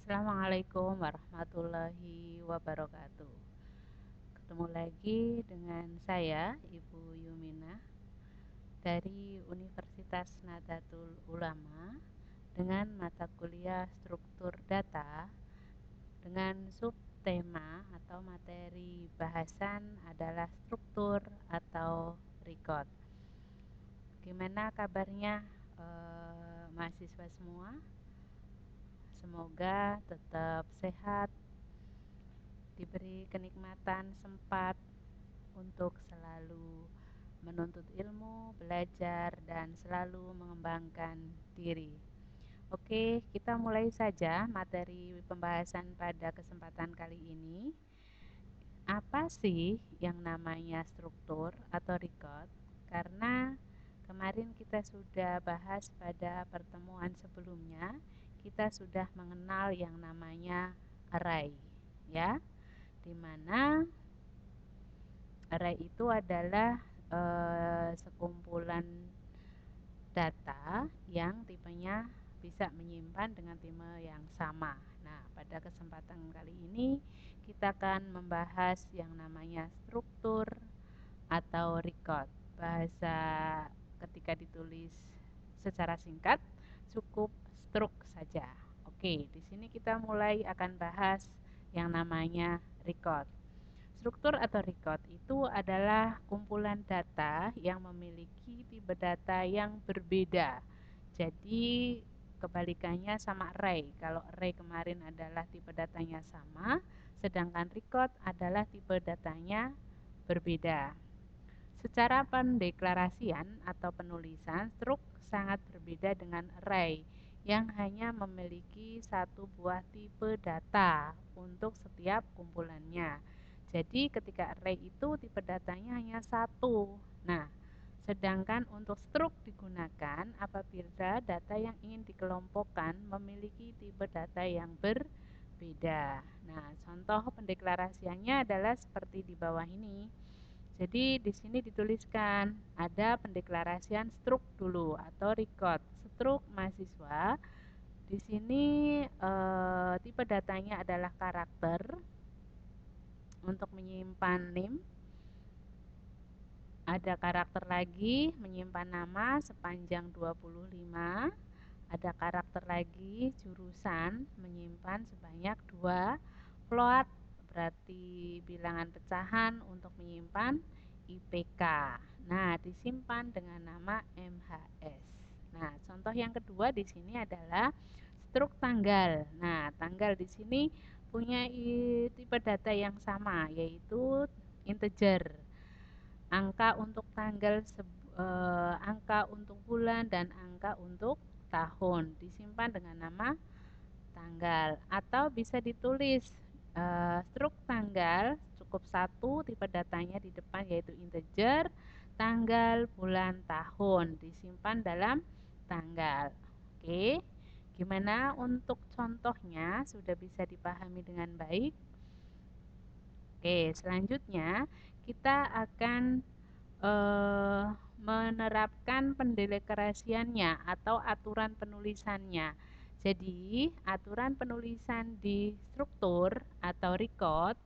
Assalamualaikum warahmatullahi wabarakatuh. Ketemu lagi dengan saya, Ibu Yumina, dari Universitas Nahdlatul Ulama dengan mata kuliah struktur data dengan subtema atau materi bahasan adalah struktur atau record. Gimana kabarnya mahasiswa semua? Semoga tetap sehat, diberi kenikmatan sempat untuk selalu menuntut ilmu, belajar, dan selalu mengembangkan diri. Oke, kita mulai saja materi pembahasan pada kesempatan kali ini. Apa sih yang namanya struktur atau record? Karena kemarin kita sudah bahas pada pertemuan sebelumnya, kita sudah mengenal yang namanya array, ya, di mana array itu adalah sekumpulan data yang tipenya bisa menyimpan dengan tipe yang sama. Nah, pada kesempatan kali ini kita akan membahas yang namanya struktur atau record. Bahasa ketika ditulis secara singkat cukup struk saja. Oke, di sini kita mulai akan bahas yang namanya record. Struktur atau record itu adalah kumpulan data yang memiliki tipe data yang berbeda. Jadi kebalikannya sama array. Kalau array kemarin adalah tipe datanya sama, sedangkan record adalah tipe datanya berbeda. Secara pendeklarasian atau penulisan, struk sangat berbeda dengan array yang hanya memiliki satu buah tipe data untuk setiap kumpulannya. Jadi ketika array itu tipe datanya hanya satu. Nah, sedangkan untuk struk digunakan apabila data yang ingin dikelompokkan memiliki tipe data yang berbeda. Nah, contoh pendeklarasiannya adalah seperti di bawah ini. Jadi di sini dituliskan ada pendeklarasian struk dulu atau record. Struk mahasiswa. Di sini tipe datanya adalah karakter untuk menyimpan name. Ada karakter lagi menyimpan nama sepanjang 25. Ada karakter lagi jurusan menyimpan sebanyak 2. Float berarti bilangan pecahan untuk menyimpan IPK. Nah, disimpan dengan nama MHS. Nah, contoh yang kedua di sini adalah struk tanggal. Nah, tanggal di sini punya tipe data yang sama, yaitu integer. Angka untuk tanggal, angka untuk bulan, dan angka untuk tahun disimpan dengan nama tanggal. Atau bisa ditulis struk tanggal cukup satu tipe datanya di depan, yaitu integer, tanggal, bulan, tahun disimpan dalam tanggal. Oke, gimana untuk contohnya? Sudah bisa dipahami dengan baik? Oke, selanjutnya kita akan menerapkan pendeklarasiannya atau aturan penulisannya. Jadi, aturan penulisan di struktur atau record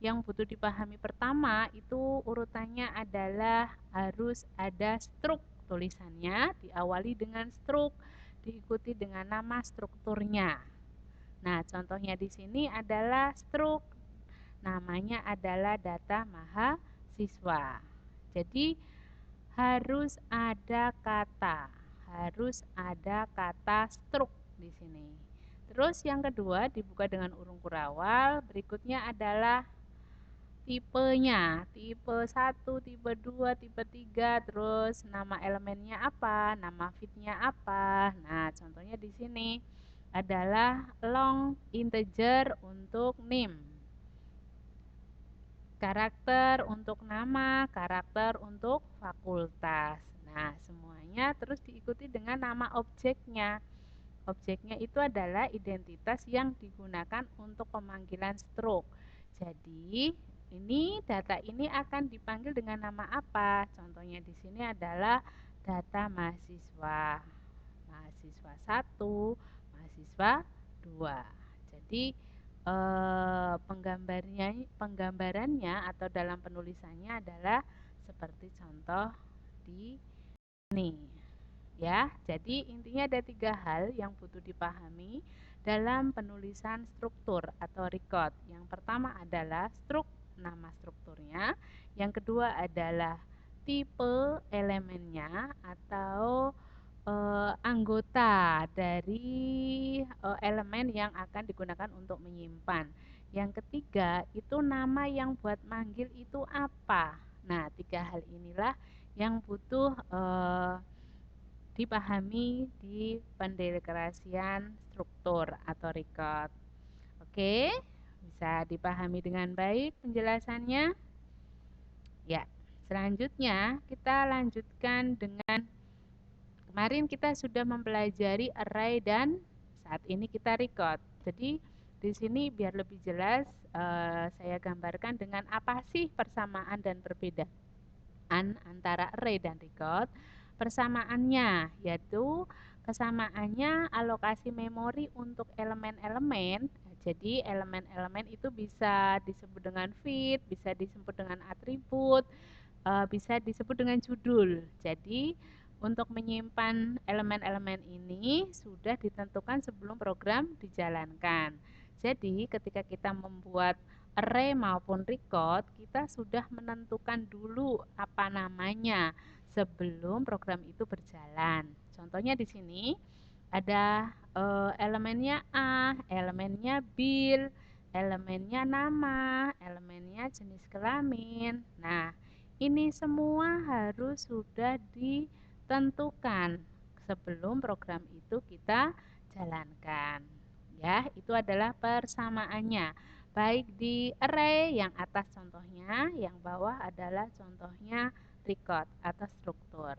yang butuh dipahami pertama itu urutannya adalah harus ada struk tulisannya, diawali dengan struk, diikuti dengan nama strukturnya. Nah, contohnya di sini adalah struk, namanya adalah data mahasiswa. Jadi harus ada kata struk di sini. Terus yang kedua dibuka dengan urung kurawal. Berikutnya adalah tipenya, tipe 1, tipe 2, tipe 3, terus nama elemennya apa, nama fitnya apa. Nah, contohnya di sini adalah long integer untuk name, karakter untuk nama, karakter untuk fakultas. Nah, semuanya terus diikuti dengan nama objeknya. Objeknya itu adalah identitas yang digunakan untuk pemanggilan struk. Jadi, data ini akan dipanggil dengan nama apa? Contohnya di sini adalah data mahasiswa. Mahasiswa 1, mahasiswa 2. Jadi penggambarannya atau dalam penulisannya adalah seperti contoh di sini. Ya, jadi intinya ada 3 hal yang butuh dipahami dalam penulisan struktur atau record. Yang pertama adalah nama strukturnya. Yang kedua adalah tipe elemennya atau anggota dari elemen yang akan digunakan untuk menyimpan. Yang ketiga itu nama yang buat manggil itu apa. Nah, 3 hal inilah yang butuh dipahami di pendeklarasian struktur atau record. Oke, bisa dipahami dengan baik penjelasannya? Ya, selanjutnya kita lanjutkan dengan kemarin kita sudah mempelajari array dan saat ini kita record. Jadi di sini biar lebih jelas saya gambarkan dengan apa sih persamaan dan perbedaan antara array dan record. Persamaannya yaitu kesamaannya alokasi memori untuk elemen-elemen. Jadi elemen-elemen itu bisa disebut dengan feed, bisa disebut dengan atribut, bisa disebut dengan judul. Jadi untuk menyimpan elemen-elemen ini sudah ditentukan sebelum program dijalankan. Jadi ketika kita membuat array maupun record, kita sudah menentukan dulu apa namanya sebelum program itu berjalan. Contohnya di sini ada elemennya A, elemennya bil, elemennya nama, elemennya jenis kelamin. Nah, ini semua harus sudah ditentukan sebelum program itu kita jalankan. Ya, itu adalah persamaannya. Baik di array yang atas contohnya, yang bawah adalah contohnya record atau struktur.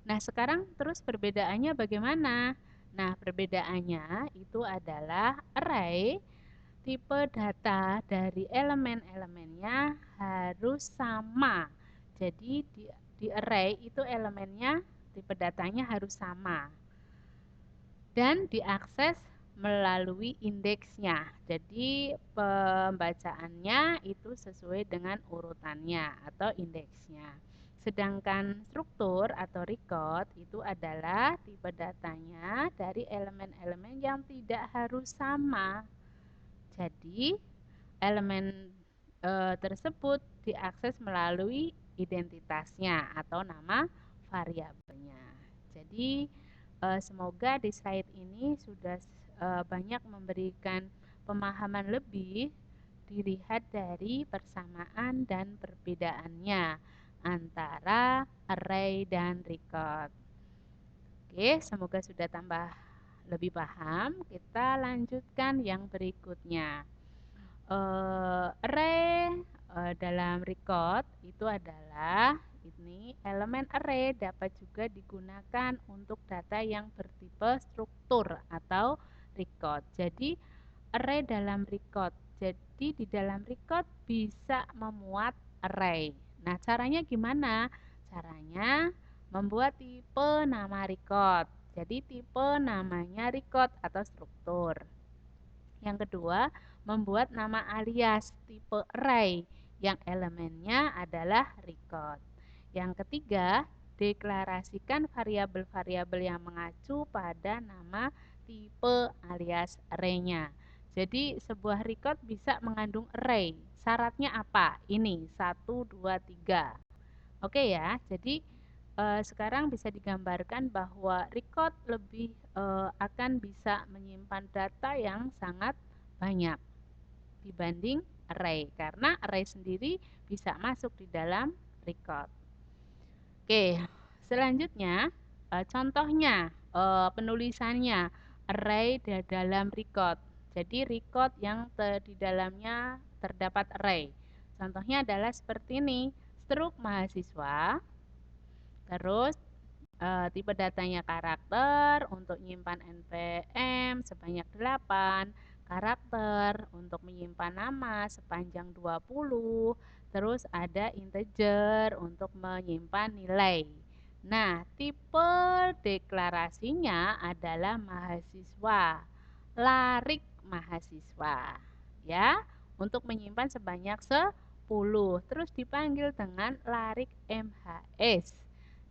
Nah, sekarang terus perbedaannya bagaimana? Nah, perbedaannya itu adalah array tipe data dari elemen-elemennya harus sama. Jadi di array itu elemennya tipe datanya harus sama. Dan diakses melalui indeksnya. Jadi pembacaannya itu sesuai dengan urutannya atau indeksnya. Sedangkan struktur atau record itu adalah tipe datanya dari elemen-elemen yang tidak harus sama. Jadi elemen tersebut diakses melalui identitasnya atau nama variabelnya. Jadi semoga di slide ini sudah banyak memberikan pemahaman lebih dilihat dari persamaan dan perbedaannya antara array dan record. Oke, semoga sudah tambah lebih paham. Kita lanjutkan yang berikutnya. Array dalam record itu adalah ini elemen array dapat juga digunakan untuk data yang bertipe struktur atau record. Jadi array dalam record. Jadi di dalam record bisa memuat array. Nah, caranya gimana? Caranya membuat tipe nama record. Jadi tipe namanya record atau struktur. Yang kedua, membuat nama alias tipe array yang elemennya adalah record. Yang ketiga, deklarasikan variabel-variabel yang mengacu pada nama tipe alias array-nya. Jadi sebuah record bisa mengandung array. Syaratnya apa? Ini 1, 2, 3. Oke ya, jadi sekarang bisa digambarkan bahwa record lebih akan bisa menyimpan data yang sangat banyak dibanding array, karena array sendiri bisa masuk di dalam record. Oke, selanjutnya contohnya penulisannya array dalam record. Jadi record yang di dalamnya terdapat array. Contohnya adalah seperti ini, struk mahasiswa, terus tipe datanya karakter, untuk menyimpan NPM sebanyak 8, karakter untuk menyimpan nama sepanjang 20, terus ada integer untuk menyimpan nilai. Nah, tipe deklarasinya adalah mahasiswa. Larik mahasiswa. Ya, untuk menyimpan sebanyak 10. Terus dipanggil dengan larik MHS.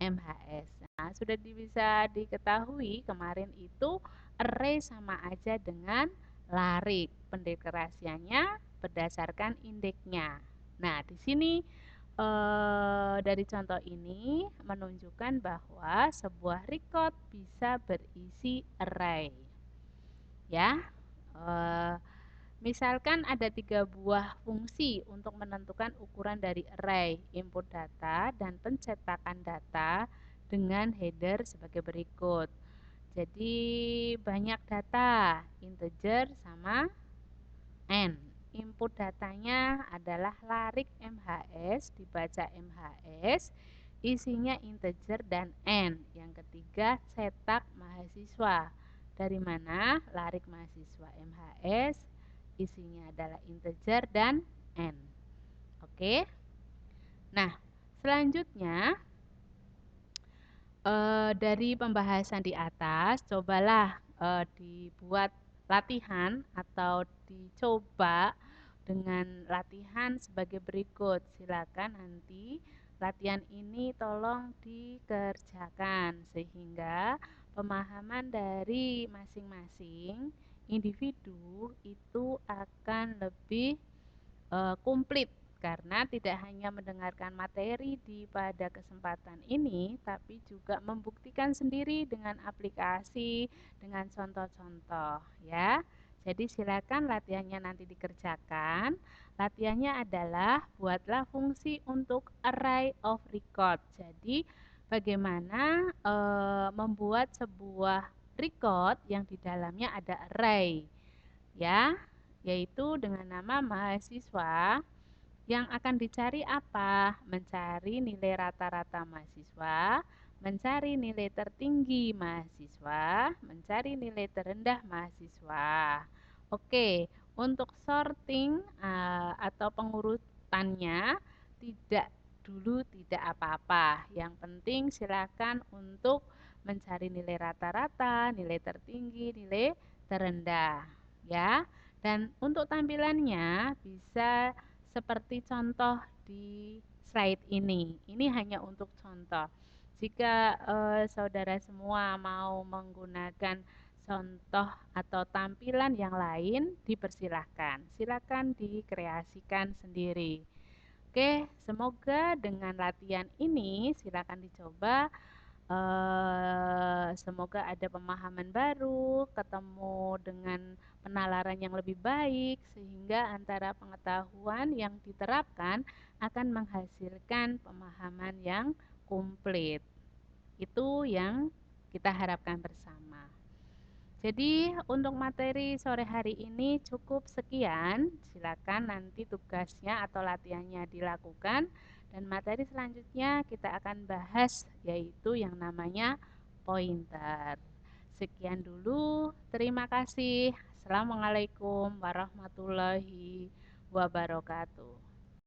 MHS. Nah, sudah bisa diketahui kemarin itu array sama aja dengan larik. Pendekerasiannya berdasarkan indeksnya. Nah, di sini dari contoh ini menunjukkan bahwa sebuah record bisa berisi array. Ya, eh, misalkan ada 3 buah fungsi untuk menentukan ukuran dari array, input data, dan pencetakan data dengan header sebagai berikut. Jadi banyak data, integer sama n. Input datanya adalah larik MHS, dibaca MHS, isinya integer dan n. Yang ketiga, cetak mahasiswa. Dari mana? Larik mahasiswa MHS, isinya adalah integer dan n. Oke. Nah, selanjutnya dari pembahasan di atas, cobalah dibuat latihan atau dicoba dengan latihan sebagai berikut. Silakan nanti latihan ini tolong dikerjakan sehingga pemahaman dari masing-masing individu itu akan lebih komplit karena tidak hanya mendengarkan materi pada kesempatan ini tapi juga membuktikan sendiri dengan aplikasi dengan contoh-contoh ya. Jadi silakan latihannya nanti dikerjakan. Latihannya adalah buatlah fungsi untuk array of record. Jadi bagaimana membuat sebuah record yang di dalamnya ada array ya, yaitu dengan nama mahasiswa. Yang akan dicari apa? Mencari nilai rata-rata mahasiswa, mencari nilai tertinggi mahasiswa, mencari nilai terendah mahasiswa. Oke, untuk sorting atau pengurutannya tidak apa-apa. Yang penting silakan untuk mencari nilai rata-rata, nilai tertinggi, nilai terendah, ya. Dan untuk tampilannya bisa seperti contoh di slide ini. Ini hanya untuk contoh. Jika saudara semua mau menggunakan contoh atau tampilan yang lain, dipersilahkan. Silakan dikreasikan sendiri. Oke, semoga dengan latihan ini silakan dicoba. Semoga ada pemahaman baru, ketemu dengan penalaran yang lebih baik, sehingga antara pengetahuan yang diterapkan akan menghasilkan pemahaman yang komplit. Itu yang kita harapkan bersama. Jadi untuk materi sore hari ini cukup sekian. Silakan nanti tugasnya atau latihannya dilakukan. Dan materi selanjutnya kita akan bahas yaitu yang namanya pointer. Sekian dulu. Terima kasih. Assalamualaikum warahmatullahi wabarakatuh.